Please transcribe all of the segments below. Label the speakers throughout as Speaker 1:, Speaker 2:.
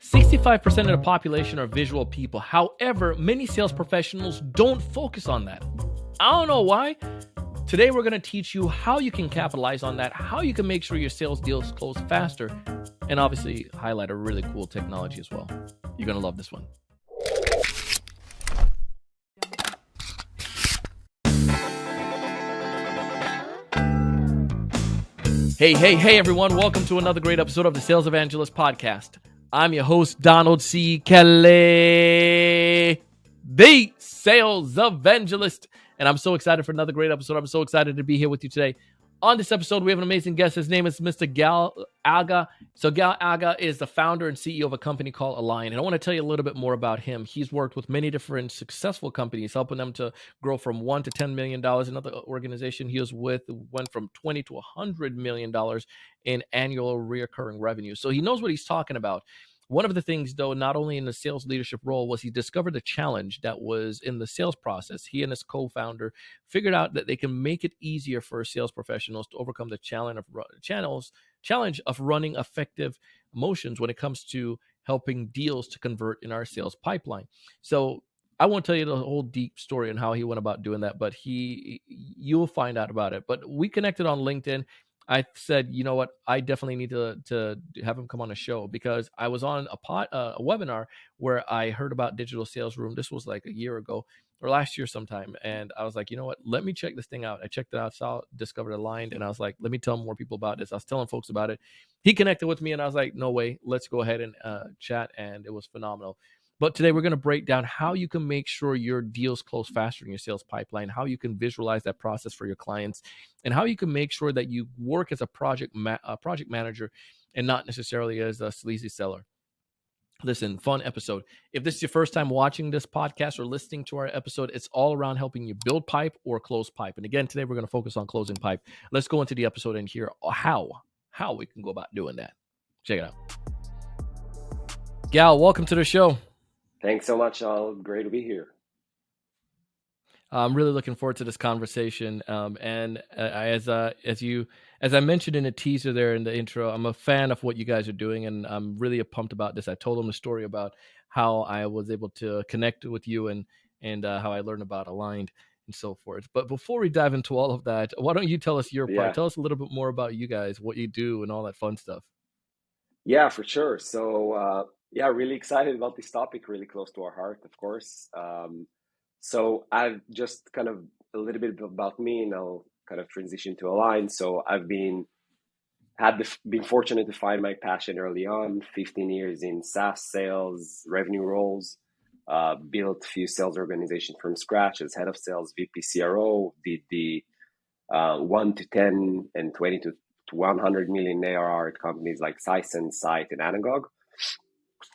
Speaker 1: 65% of the population are visual people. However, many sales professionals don't focus on that. I don't know why. Today, we're going to teach you how you can capitalize on that, how you can make sure your sales deals close faster, and obviously highlight a really cool technology as well. You're going to love this one. Hey, everyone. Welcome to another great episode of the Sales Evangelist Podcast. I'm your host, Donald C. Kelly, the Sales Evangelist. And I'm so excited for another great episode. I'm so excited to be here with you today. On this episode, we have an amazing guest. His name is Mr. Gal Aga. So Gal Aga is the founder and CEO of a company called Align. And I want to tell you a little bit more about him. He's worked with many different successful companies, helping them to grow from $1 to $10 million. Another organization he was with went from $20 to $100 million in annual recurring revenue. So he knows what he's talking about. One of the things, though, not only in the sales leadership role, was he discovered a challenge that was in the sales process. He and his co-founder figured out that they can make it easier for sales professionals to overcome the challenge of running effective motions when it comes to helping deals to convert in our sales pipeline. So I won't tell you the whole deep story on how he went about doing that, but you'll find out about it. But we connected on LinkedIn. I said, you know what, I definitely need to have him come on a show, because I was on a webinar where I heard about Digital Sales Room. This was like a year ago or last year sometime. And I was like, you know what, let me check this thing out. I checked it out, discovered Aligned, and I was like, let me tell more people about this. I was telling folks about it. He connected with me and I was like, no way, let's go ahead and chat. And it was phenomenal. But today we're going to break down how you can make sure your deals close faster in your sales pipeline, how you can visualize that process for your clients, and how you can make sure that you work as a project manager and not necessarily as a sleazy seller. Listen, fun episode. If this is your first time watching this podcast or listening to our episode, it's all around helping you build pipe or close pipe. And again, today we're going to focus on closing pipe. Let's go into the episode and hear how we can go about doing that. Check it out. Gal, welcome to the show.
Speaker 2: Thanks so much, Al. Great to be here.
Speaker 1: I'm really looking forward to this conversation. And as I mentioned in the teaser there in the intro, I'm a fan of what you guys are doing, and I'm really pumped about this. I told them a story about how I was able to connect with you and how I learned about Aligned and so forth. But before we dive into all of that, why don't you tell us your part? Tell us a little bit more about you guys, what you do, and all that fun stuff.
Speaker 2: Yeah, for sure. So, really excited about this topic, really close to our heart, of course. So I've just kind of a little bit about me, and I'll kind of transition to Align. So I've been fortunate to find my passion early on, 15 years in SaaS sales, revenue roles, built a few sales organizations from scratch as head of sales, VP CRO, did the 1 to 10 and 20 to 100 million ARR at companies like Sisense, Site, and Anagog,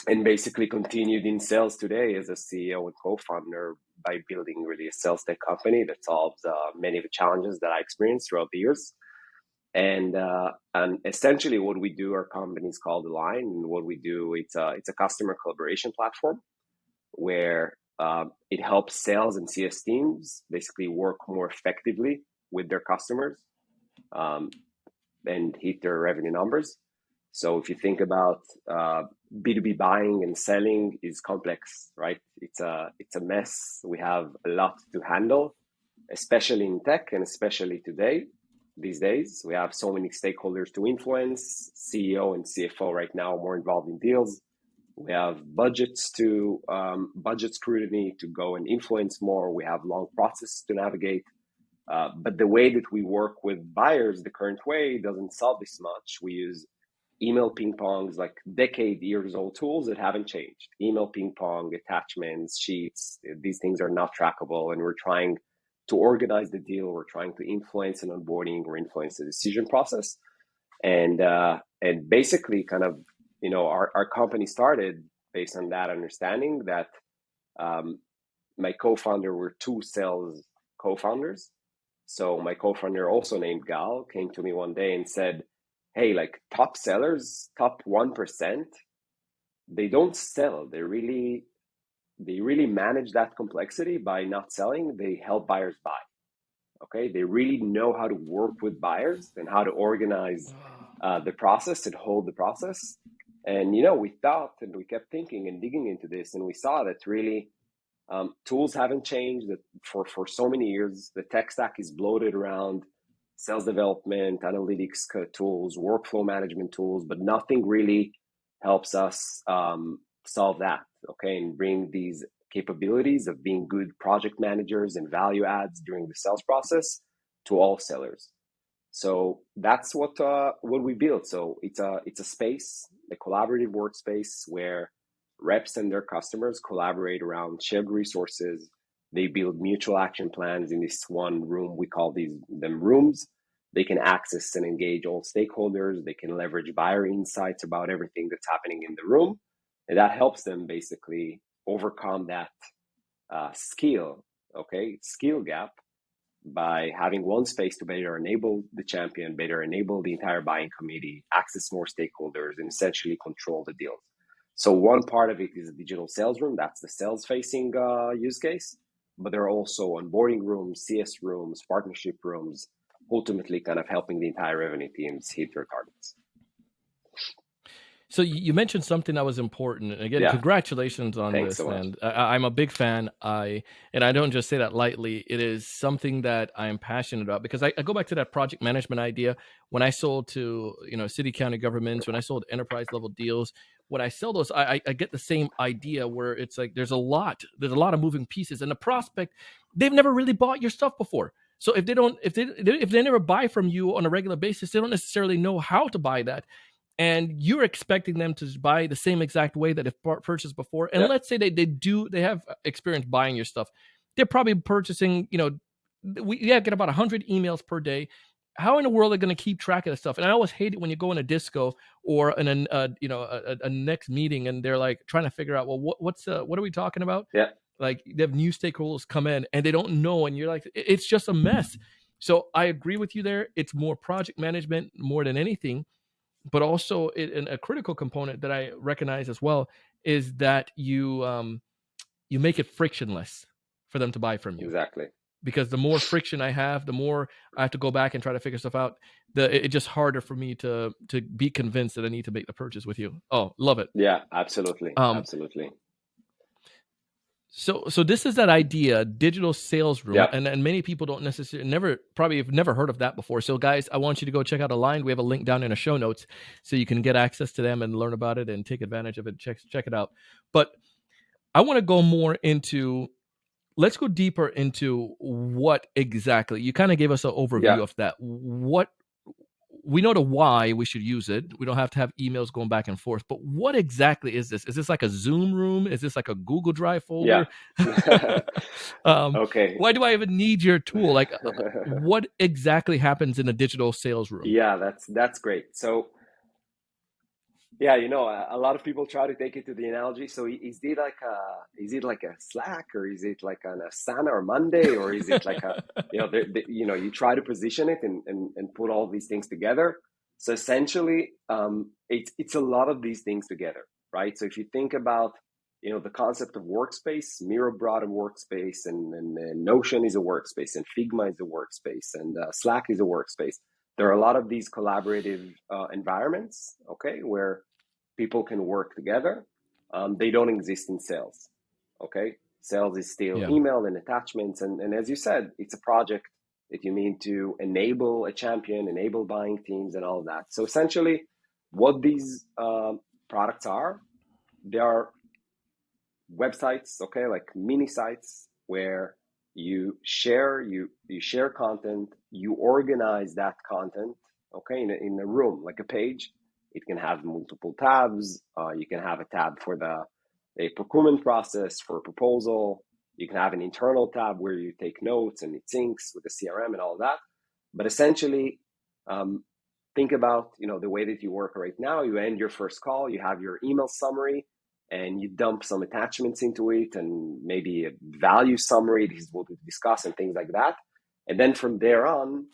Speaker 2: and basically continued in sales today as a CEO and co-founder by building really a sales tech company that solves many of the challenges that I experienced throughout the years. And essentially what we do, our company is called Align, and what we do, it's a customer collaboration platform where it helps sales and CS teams basically work more effectively with their customers and hit their revenue numbers. So if you think about B2B buying and selling is complex, right? It's a mess. We have a lot to handle, especially in tech and especially these days. We have so many stakeholders to influence. CEO and CFO right now are more involved in deals. We have budget scrutiny to go and influence more. We have long processes to navigate. But the way that we work with buyers, the current way, doesn't solve this much. We use email ping pongs, like years old tools that haven't changed. Email ping pong, attachments, sheets, these things are not trackable. And we're trying to organize the deal. We're trying to influence an onboarding or influence the decision process. And basically kind of, our company started based on that understanding that my co-founder were two sales co-founders. So my co-founder, also named Gal, came to me one day and said, hey, like top sellers, top 1%, they don't sell. They really manage that complexity by not selling. They help buyers buy. Okay, they really know how to work with buyers and how to organize the process and hold the process. And we thought, and we kept thinking and digging into this, and we saw that really tools haven't changed. That for so many years, the tech stack is bloated around sales development, analytics tools, workflow management tools, but nothing really helps us solve that, okay, and bring these capabilities of being good project managers and value adds during the sales process to all sellers. So that's what we built. So it's a space, a collaborative workspace where reps and their customers collaborate around shared resources. They build mutual action plans in this one room. We call them rooms. They can access and engage all stakeholders. They can leverage buyer insights about everything that's happening in the room, and that helps them basically overcome that skill gap by having one space to better enable the champion, better enable the entire buying committee, access more stakeholders, and essentially control the deals. So one part of it is a digital sales room. That's the sales-facing use case. But there are also onboarding rooms, CS rooms, partnership rooms, ultimately kind of helping the entire revenue teams hit their targets.
Speaker 1: So you mentioned something that was important. And again, congratulations on
Speaker 2: Thanks
Speaker 1: this,
Speaker 2: so
Speaker 1: man. I'm a big fan. And I don't just say that lightly. It is something that I am passionate about, because I go back to that project management idea. When I sold to city, county governments, when I sold enterprise level deals, when I sell those, I get the same idea where it's like there's a lot of moving pieces, and the prospect, they've never really bought your stuff before. So if they never buy from you on a regular basis, they don't necessarily know how to buy that. And you're expecting them to buy the same exact way that they've purchased before. And let's say they have experience buying your stuff. They're probably purchasing, we get about 100 emails per day. How in the world are they going to keep track of this stuff? And I always hate it when you go in a disco or in a next meeting and they're like trying to figure out, well, what are we talking about?
Speaker 2: Yeah.
Speaker 1: Like they have new stakeholders come in and they don't know. And you're like, it's just a mess. So I agree with you there. It's more project management more than anything. But also a critical component that I recognize as well is that you make it frictionless for them to buy from you.
Speaker 2: Exactly.
Speaker 1: Because the more friction I have, the more I have to go back and try to figure stuff out. It's just harder for me to be convinced that I need to make the purchase with you. Oh, love it.
Speaker 2: Yeah, absolutely. Absolutely.
Speaker 1: So this is that idea, digital sales room,
Speaker 2: Yep.
Speaker 1: and many people don't necessarily have never heard of that before. So guys, I want you to go check out Aligned. We have a link down in the show notes so you can get access to them and learn about it and take advantage of it. Check it out. But I want to go more into, let's go deeper into what exactly, you kind of gave us an overview of that. What we know the why we should use it. We don't have to have emails going back and forth. But what exactly is this? Is this like a Zoom room? Is this like a Google Drive folder?
Speaker 2: Yeah. Okay.
Speaker 1: Why do I even need your tool? Like, what exactly happens in a digital sales room?
Speaker 2: Yeah, that's great. So, yeah, a lot of people try to take it to the analogy. So, is it like a Slack, or is it like an Asana or Monday, or is it like you try to position it and put all these things together. So essentially, it's a lot of these things together, right? So if you think about the concept of workspace, Miro brought a workspace, and Notion is a workspace, and Figma is a workspace, and Slack is a workspace. There are a lot of these collaborative environments, okay, where people can work together. They don't exist in sales, okay? Sales is still email and attachments, and as you said, it's a project that you need to enable a champion, enable buying teams, and all of that. So essentially, what these products are, they are websites, okay, like mini sites where you share content, you organize that content, okay, in a room, like a page. It can have multiple tabs. You can have a tab for a procurement process, for a proposal. You can have an internal tab where you take notes and it syncs with the CRM and all that. But essentially, think about the way that you work right now. You end your first call, you have your email summary, and you dump some attachments into it, and maybe a value summary. This is what we discuss and things like that. And then from there on,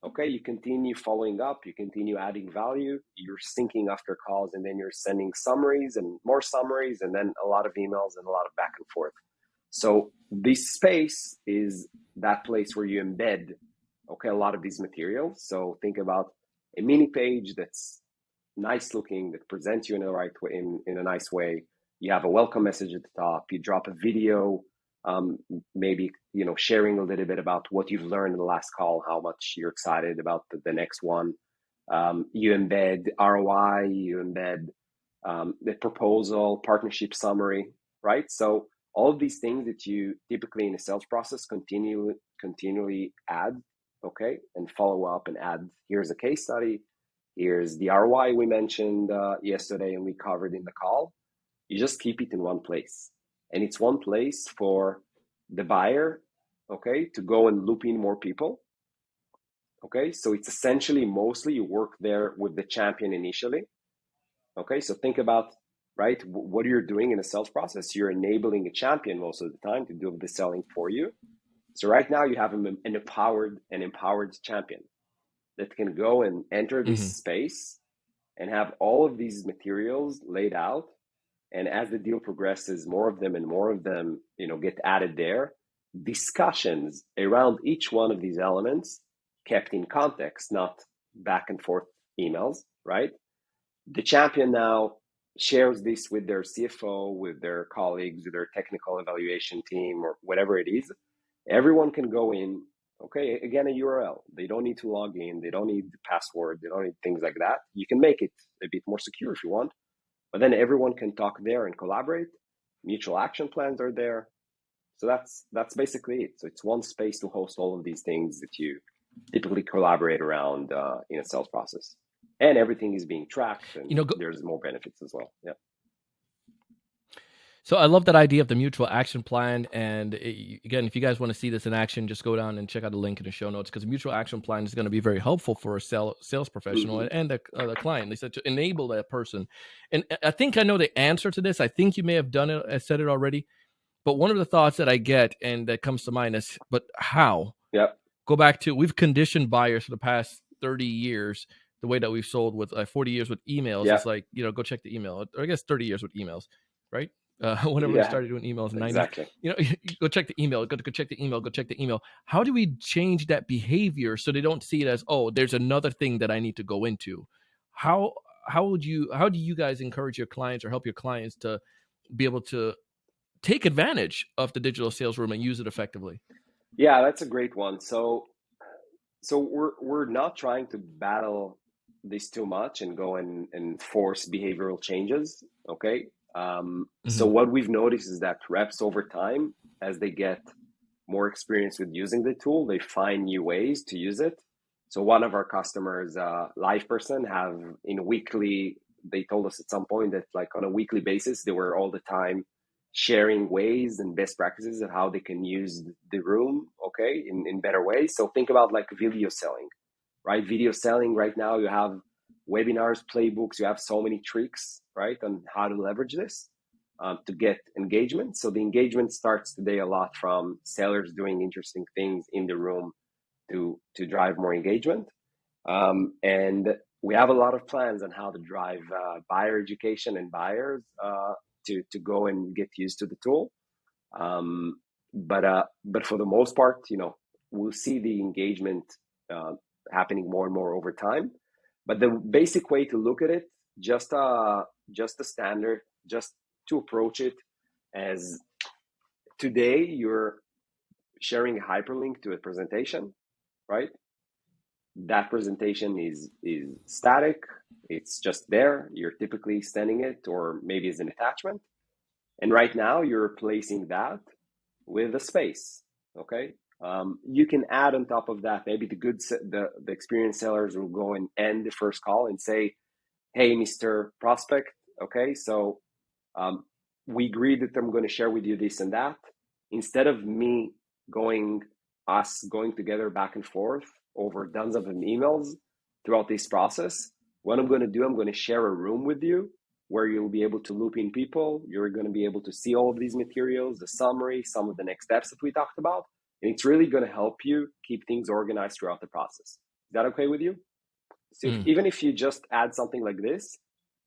Speaker 2: okay, you continue following up, you continue adding value, you're syncing after calls, and then you're sending summaries and more summaries, and then a lot of emails and a lot of back and forth. So this space is that place where you embed, okay, a lot of these materials. So think about a mini page that's nice looking, that presents you in the right way, in a nice way. You have a welcome message at the top. You drop a video, maybe sharing a little bit about what you've learned in the last call, how much you're excited about the next one. You embed ROI, you embed the proposal, partnership summary, right? So all of these things that you typically in a sales process continually add, okay, and follow up and add. Here's a case study. Here's the ROI we mentioned yesterday and we covered in the call. You just keep it in one place. And it's one place for the buyer, okay, to go and loop in more people. Okay, so it's essentially mostly you work there with the champion initially. Okay, so think about, right, what you're doing in a sales process. You're enabling a champion most of the time to do the selling for you. So right now you have an empowered champion that can go and enter this space and have all of these materials laid out. And as the deal progresses, more of them, get added there. Discussions around each one of these elements kept in context, not back and forth emails, right? The champion now shares this with their CFO, with their colleagues, with their technical evaluation team, or whatever it is. Everyone can go in, okay, again, a URL. They don't need to log in. They don't need the password. They don't need things like that. You can make it a bit more secure if you want, but then everyone can talk there and collaborate. Mutual action plans are there. So that's basically it. So it's one space to host all of these things that you typically collaborate around in a sales process. And everything is being tracked, and there's more benefits as well. Yeah.
Speaker 1: So I love that idea of the mutual action plan. And again, if you guys want to see this in action, just go down and check out the link in the show notes, because the mutual action plan is going to be very helpful for a sales professional and the client. They said to enable that person. And I think I know the answer to this. I think you may have done it. I said it already. But one of the thoughts that I get and that comes to mind is, but how?
Speaker 2: Yep.
Speaker 1: Go back to, we've conditioned buyers for the past 30 years. The way that we've sold with 40 years with emails, It's like, go check the email. Or I guess 30 years with emails, right? Whenever we started doing emails in the 90s,
Speaker 2: exactly.
Speaker 1: Go check the email, go check the email, go check the email. How do we change that behavior so they don't see it as, oh, there's another thing that I need to go into? How do you guys encourage your clients or help your clients to be able to take advantage of the digital sales room and use it effectively?
Speaker 2: Yeah, that's a great one. So we're not trying to battle this too much and go and force behavioral changes. Okay. So what we've noticed is that reps over time, as they get more experience with using the tool, they find new ways to use it. So one of our customers, live person, they told us at some point that like on a weekly basis, they were all the time sharing ways and best practices of how they can use the room, okay, in better ways. So think about like video selling, right? Video selling right now, you have webinars, playbooks, you have so many tricks, right, on how to leverage this to get engagement. So the engagement starts today a lot from sellers doing interesting things in the room to drive more engagement. And we have a lot of plans on how to drive buyer education and buyers to go and get used to the tool. But for the most part, we'll see the engagement happening more and more over time. But the basic way to look at it, just a standard, just to approach it as today you're sharing a hyperlink to a presentation, right? That presentation is static. It's just there. You're typically sending it, or maybe as an attachment. And right now you're replacing that with a space. Okay. You can add on top of that, maybe the experienced sellers will go and end the first call and say, hey, Mr. Prospect. Okay. So we agreed that I'm going to share with you this and that. Instead of us going together back and forth over dozens of emails throughout this process, what I'm going to do, I'm going to share a room with you where you'll be able to loop in people. You're going to be able to see all of these materials, the summary, some of the next steps that we talked about. And it's really going to help you keep things organized throughout the process. Is that okay with you? So even if you just add something like this,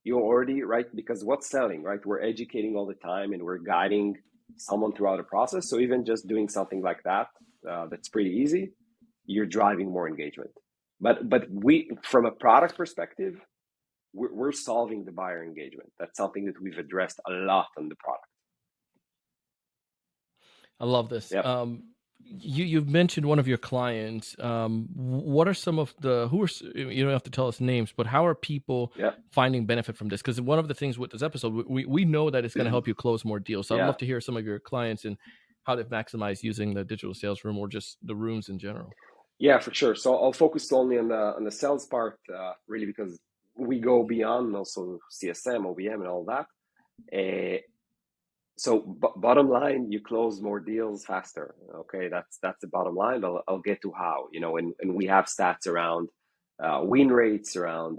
Speaker 2: you're already, right? Because what's selling, right? We're educating all the time and we're guiding someone throughout the process. So even just doing something like that, that's pretty easy, you're driving more engagement. But we, from a product perspective, we're solving the buyer engagement. That's something that we've addressed a lot on the product.
Speaker 1: I love this.
Speaker 2: Yep.
Speaker 1: You've mentioned one of your clients. What are some of the you don't have to tell us names, but how are people
Speaker 2: Yep.
Speaker 1: finding benefit from this? Because one of the things with this episode, we know that it's going to help you close more deals. So I'd
Speaker 2: Yeah.
Speaker 1: love to hear some of your clients and how they've maximized using the digital sales room or just the rooms in general.
Speaker 2: Yeah, for sure. So I'll focus only on the sales part, really, because we go beyond also CSM, OBM, and all that. So bottom line, you close more deals faster. Okay, that's the bottom line. But I'll get to how. And we have stats around win rates around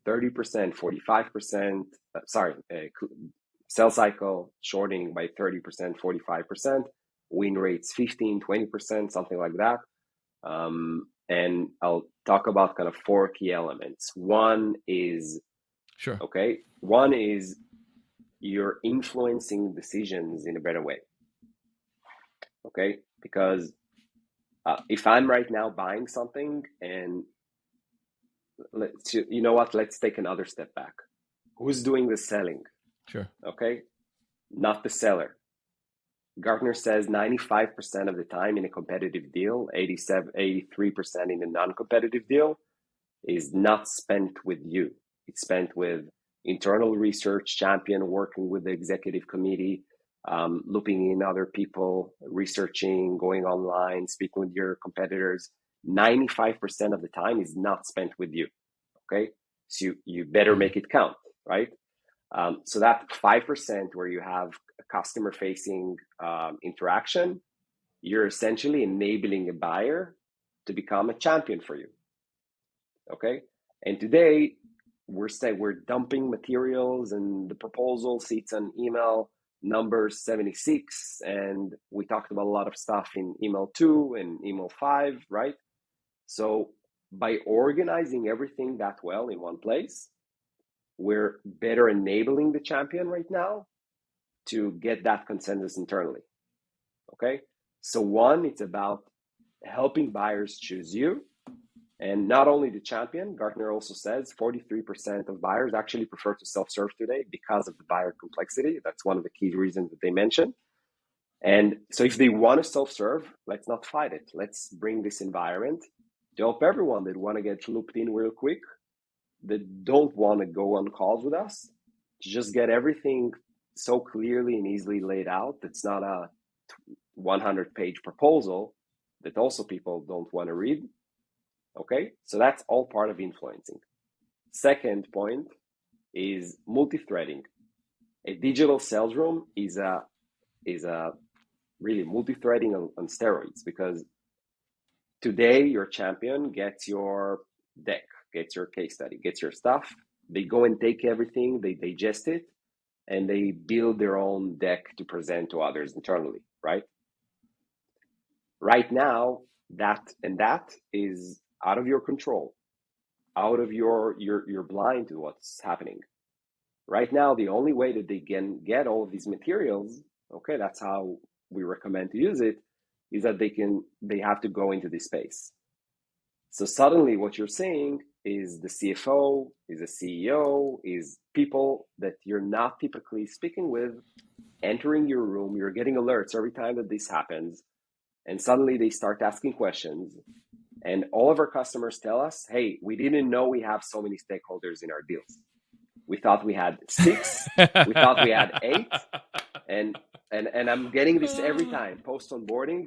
Speaker 2: 30%, 45%. Sales cycle shorting by 30%, 45%. Win rates 15, 20%, something like that. And I'll talk about kind of 4 key elements. One is you're influencing decisions in a better way. Okay, because if I'm right now buying something, and let's take another step back. Who's doing the selling?
Speaker 1: Sure.
Speaker 2: Okay, not the seller. Gartner says 95% of the time in a competitive deal, 83% in a non-competitive deal, is not spent with you. It's spent with internal research champion working with the executive committee, looping in other people, researching, going online, speaking with your competitors. 95% of the time is not spent with you. Okay, so you better make it count, right? So that 5% where you have a customer-facing interaction, you're essentially enabling a buyer to become a champion for you. Okay, and today we're dumping materials, and the proposal sits on email number 76, and we talked about a lot of stuff in email 2 and email 5, right? So by organizing everything that well in one place, we're better enabling the champion right now to get that consensus internally. Okay, so one, it's about helping buyers choose you. And not only the champion, Gartner also says 43% of buyers actually prefer to self-serve today because of the buyer complexity. That's one of the key reasons that they mentioned. And so if they want to self-serve, let's not fight it. Let's bring this environment to help everyone that want to get looped in real quick, that don't want to go on calls with us, to just get everything so clearly and easily laid out. It's not a 100-page proposal that also people don't want to read. Okay, so that's all part of influencing. Second point is multi-threading. A digital sales room is a really multi-threading on steroids, because today your champion gets your deck, gets your case study, gets your stuff. They go and take everything, they digest it, and they build their own deck to present to others internally, right? Right now, that is out of your control, out of you're blind to what's happening. Right now, the only way that they can get all of these materials, okay, that's how we recommend to use it, is that they have to go into this space. So suddenly what you're seeing is the CFO, is a CEO, is people that you're not typically speaking with, entering your room. You're getting alerts every time that this happens. And suddenly they start asking questions. And all of our customers tell us, hey, we didn't know we have so many stakeholders in our deals. We thought we had 6, we thought we had 8. And I'm getting this every time, post onboarding.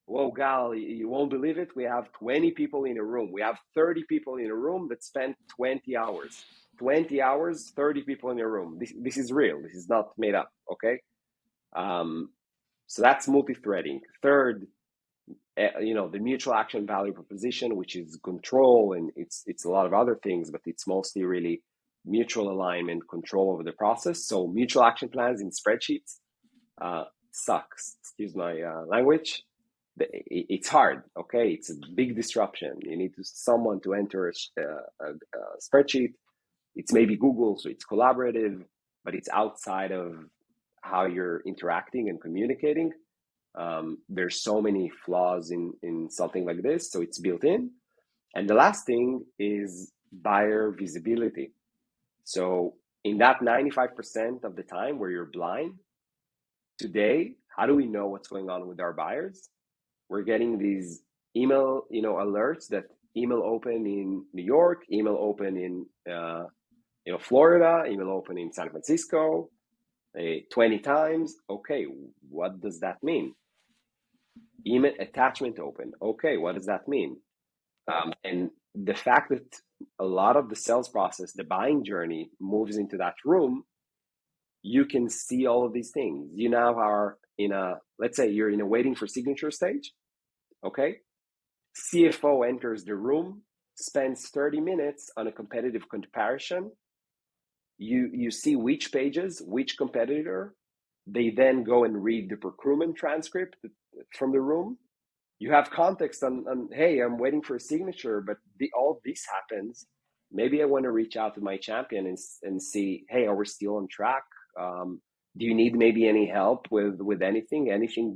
Speaker 2: Whoa, Gal, you won't believe it. We have 20 people in a room. We have 30 people in a room that spent 20 hours. 20 hours, 30 people in a room. This is real. This is not made up, okay? So that's multi-threading. Third, the mutual action value proposition, which is control, and it's a lot of other things, but it's mostly really mutual alignment, control over the process. So mutual action plans in spreadsheets sucks. Excuse my language. It's hard. Okay, it's a big disruption. You need someone to enter a spreadsheet. It's maybe Google, so it's collaborative, but it's outside of how you're interacting and communicating. There's so many flaws in something like this, so it's built in. And the last thing is buyer visibility. So in that 95% of the time where you're blind, today, how do we know what's going on with our buyers? We're getting these email, alerts that email open in New York, email open in Florida, email open in San Francisco, 20 times. Okay, what does that mean? Email attachment open. Okay, what does that mean? And the fact that a lot of the sales process, the buying journey moves into that room, you can see all of these things. You now are let's say you're in a waiting for signature stage. Okay. CFO enters the room, spends 30 minutes on a competitive comparison. You see which pages, which competitor. They then go and read the procurement transcript from the room. You have context on hey, I'm waiting for a signature, but all this happens. Maybe I want to reach out to my champion and see, hey, are we still on track? Do you need maybe any help with anything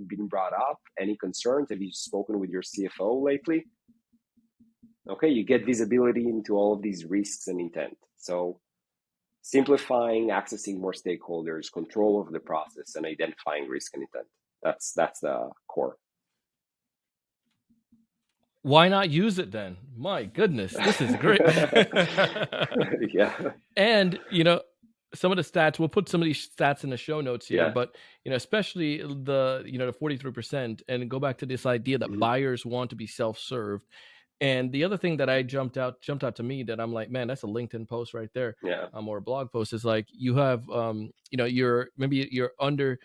Speaker 2: being brought up? Any concerns? Have you spoken with your CFO lately? Okay, you get visibility into all of these risks and intent. So simplifying, accessing more stakeholders, control of the process, and identifying risk and intent. That's the core.
Speaker 1: Why not use it then? My goodness, this is great.
Speaker 2: Yeah.
Speaker 1: And, some of the stats, we'll put some of these stats in the show notes here,
Speaker 2: Yeah.
Speaker 1: But, especially the 43%, and go back to this idea that buyers want to be self-served. And the other thing that jumped out to me that I'm like, man, that's a LinkedIn post right there.
Speaker 2: Yeah.
Speaker 1: Or a blog post is like, you have, you're under,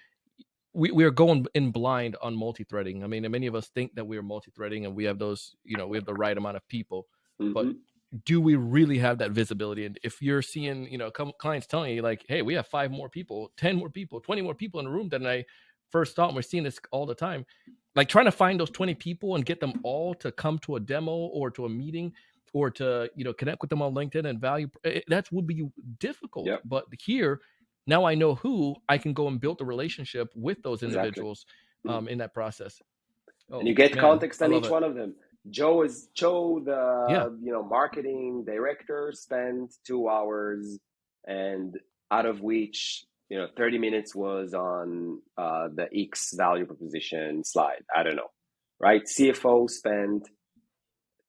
Speaker 1: we are going in blind on multi-threading. I mean, many of us think that we are multi-threading and we have those, we have the right amount of people, but do we really have that visibility? And if you're seeing, clients telling you like, hey, we have 5 more people, 10 more people, 20 more people in the room than I first thought, and we're seeing this all the time, like trying to find those 20 people and get them all to come to a demo or to a meeting or to, connect with them on LinkedIn and value, that would be difficult.
Speaker 2: Yep.
Speaker 1: But here, now I know who I can go and build a relationship with those individuals in that process.
Speaker 2: And you get context on each one of them. Joe, the marketing director, spent 2 hours, and out of which 30 minutes was on the X value proposition slide. I don't know, right? CFO spent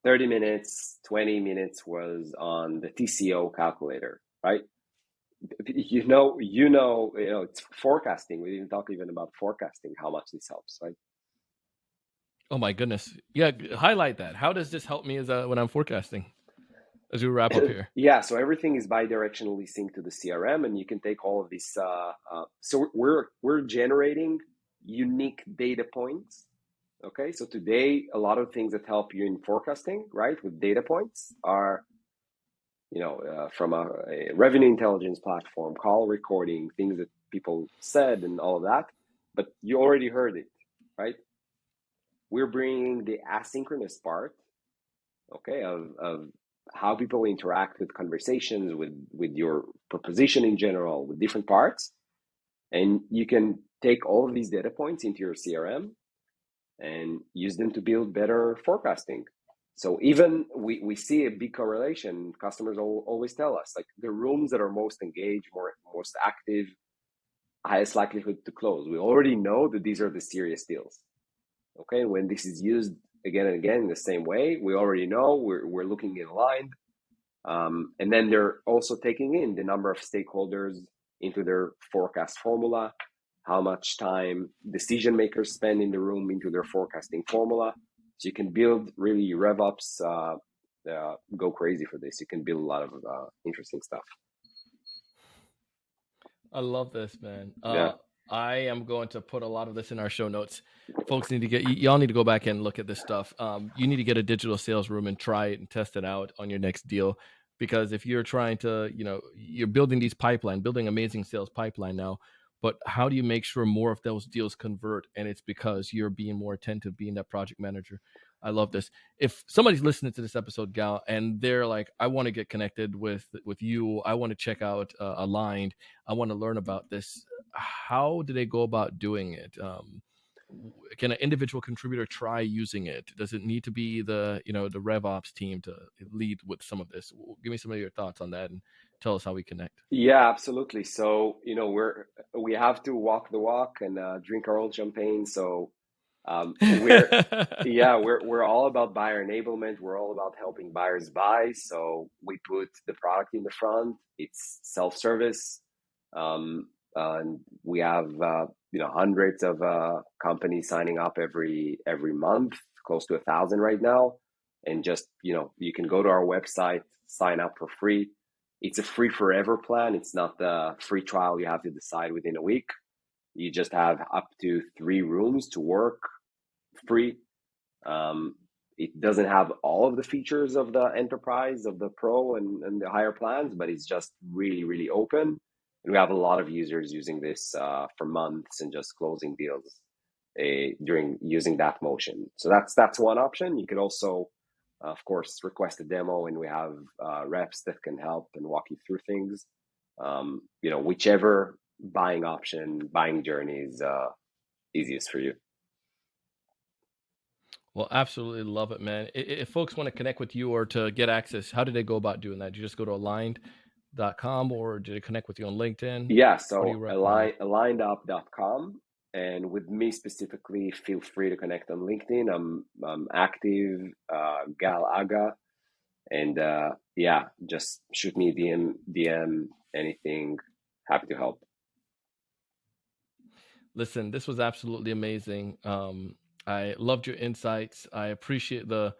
Speaker 2: 30 minutes, 20 minutes was on the TCO calculator, right? It's forecasting. We didn't talk even about forecasting, how much this helps, right?
Speaker 1: Oh my goodness. Yeah. Highlight that. How does this help me when I'm forecasting as we wrap up here?
Speaker 2: Yeah. So everything is bi-directionally synced to the CRM, and you can take all of these. So we're generating unique data points. Okay. So today, a lot of things that help you in forecasting, right, with data points are, from a revenue intelligence platform, call recording, things that people said and all of that. But you already heard it, right? We're bringing the asynchronous part, okay, of how people interact with conversations, with your proposition in general, with different parts. And you can take all of these data points into your CRM and use them to build better forecasting. So even we see a big correlation. Customers always tell us, like, the rooms that are most engaged, most active, highest likelihood to close. We already know that these are the serious deals. Okay, when this is used again and again in the same way, we already know we're looking in line. And then they're also taking in the number of stakeholders into their forecast formula, how much time decision makers spend in the room into their forecasting formula. So you can build really RevOps, go crazy for this. You can build a lot of interesting stuff.
Speaker 1: I love this, man.
Speaker 2: Yeah.
Speaker 1: I am going to put a lot of this in our show notes. Folks need to y'all need to go back and look at this stuff. You need to get a digital sales room and try it and test it out on your next deal. Because if you're trying to, you're building building amazing sales pipeline now, but how do you make sure more of those deals convert? And it's because you're being more attentive, being that project manager. I love this. If somebody's listening to this episode, Gal, and they're like, I want to get connected with you, I want to check out Aligned, I want to learn about this, how do they go about doing it? can an individual contributor try using it? Does it need to be the RevOps team to lead with some of this? Give me some of your thoughts on that and tell us how we connect.
Speaker 2: Yeah, absolutely. So, we have to walk the walk and drink our own champagne. So, we're yeah, we're all about buyer enablement. We're all about helping buyers buy. So we put the product in the front. It's self-service, and we have hundreds of companies signing up every month, close to 1,000 right now. And just you can go to our website, sign up for free. It's a free forever plan. It's not the free trial you have to decide within a week. You just have up to 3 rooms to work free. It doesn't have all of the features of the enterprise, of the pro and the higher plans, but it's just really, really open. And we have a lot of users using this for months and just closing deals during using that motion. So that's one option. You could also, of course, request a demo, and we have reps that can help and walk you through things. Whichever buying journey is easiest for you.
Speaker 1: Well, absolutely love it, man. If folks want to connect with you or to get access, how do they go about doing that? Do you just go to aligned.com or do they connect with you on LinkedIn?
Speaker 2: Yeah, so alignedup.com. And with me specifically, feel free to connect on LinkedIn. I'm active, Gal Aga. And just shoot me a DM, anything. Happy to help.
Speaker 1: Listen, this was absolutely amazing. I loved your insights. I appreciate the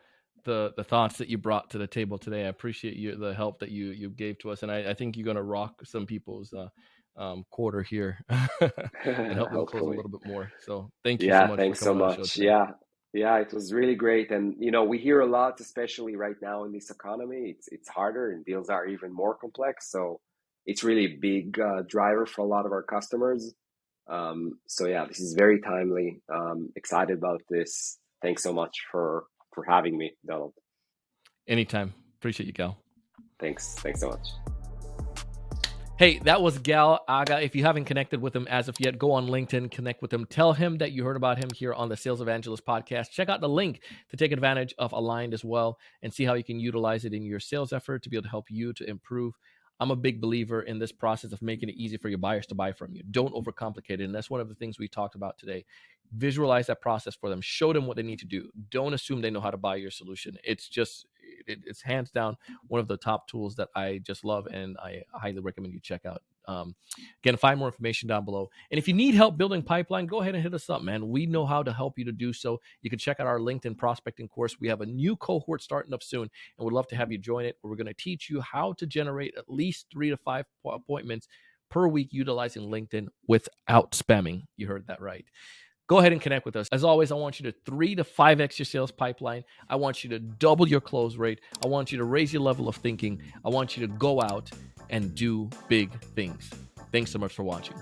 Speaker 1: thoughts that you brought to the table today. I appreciate the help that you gave to us, and I think you're going to rock some people's quarter here and help them close a little bit more. So thank you so much
Speaker 2: thanks
Speaker 1: for coming
Speaker 2: so
Speaker 1: on the show
Speaker 2: much.
Speaker 1: today.
Speaker 2: Yeah, it was really great. And we hear a lot, especially right now in this economy. It's harder and deals are even more complex. So it's really a big driver for a lot of our customers. So yeah, this is very timely. Excited about this. Thanks so much for having me, Donald.
Speaker 1: Anytime. Appreciate you, Gal.
Speaker 2: Thanks so much.
Speaker 1: Hey, that was Gal Aga. If you haven't connected with him as of yet, go on LinkedIn, connect with him. Tell him that you heard about him here on the Sales Evangelist podcast. Check out the link to take advantage of Aligned as well and see how you can utilize it in your sales effort to be able to help you to improve. I'm a big believer in this process of making it easy for your buyers to buy from you. Don't overcomplicate it. And that's one of the things we talked about today. Visualize that process for them. Show them what they need to do. Don't assume they know how to buy your solution. It's just, it's hands down one of the top tools that I just love, and I highly recommend you check out. Again, find more information down below. And if you need help building pipeline, go ahead and hit us up, man. We know how to help you to do so. You can check out our LinkedIn prospecting course. We have a new cohort starting up soon, and we'd love to have you join it. We're going to teach you how to generate at least 3 to 5 appointments per week utilizing LinkedIn without spamming. You heard that right. Go ahead and connect with us. As always, I want you to 3 to 5x your sales pipeline. I want you to double your close rate. I want you to raise your level of thinking. I want you to go out and do big things. Thanks so much for watching.